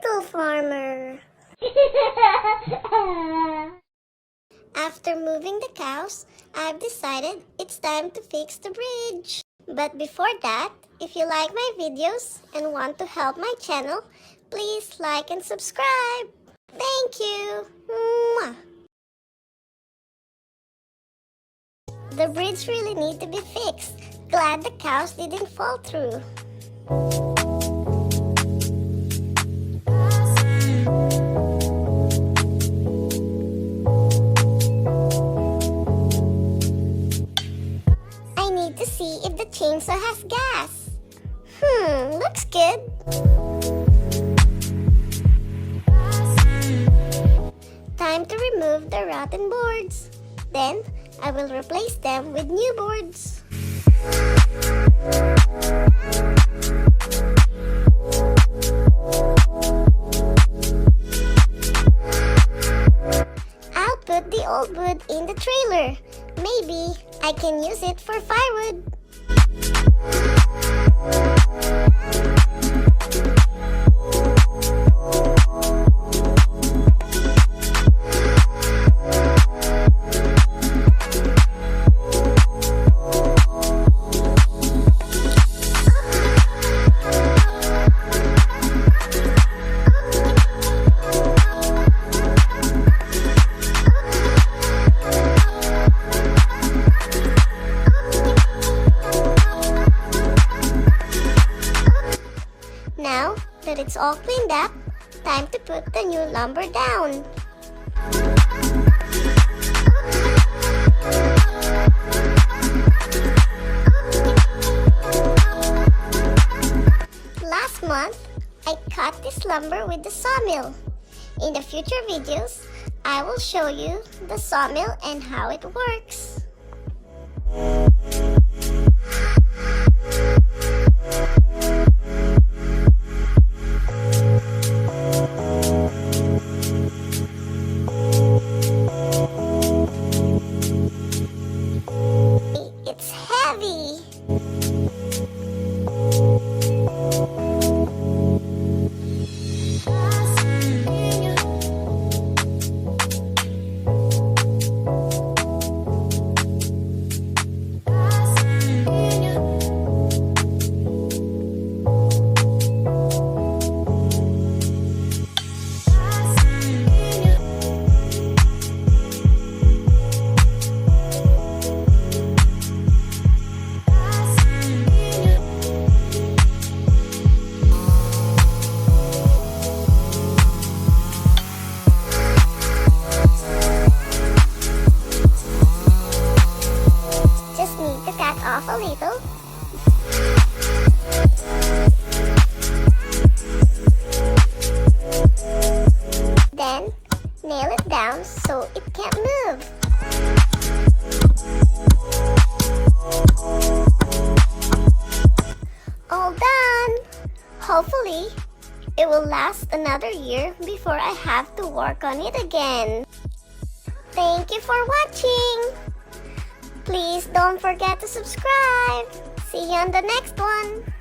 little farmer. After moving the cows, I've decided it's time to fix the bridge. But before that, if you like my videos and want to help my channel, please like and subscribe. Thank you. Mwah. The bridge really needs to be fixed. Glad the cows didn't fall through. I need to see if the chainsaw has gas. Looks good. Time to remove the rotten boards. Then, I will replace them with new boards. I'll put the old wood in the trailer. Maybe I can use it for firewood. Now that it's all cleaned up, time to put the new lumber down. Last month, I cut this lumber with the sawmill. In the future videos, I will show you the sawmill and how it works. It's heavy. Off a little. Then nail it down so it can't move. All done. Hopefully it will last another year before I have to work on it again. Thank you for watching. Please don't forget to subscribe. See you on the next one.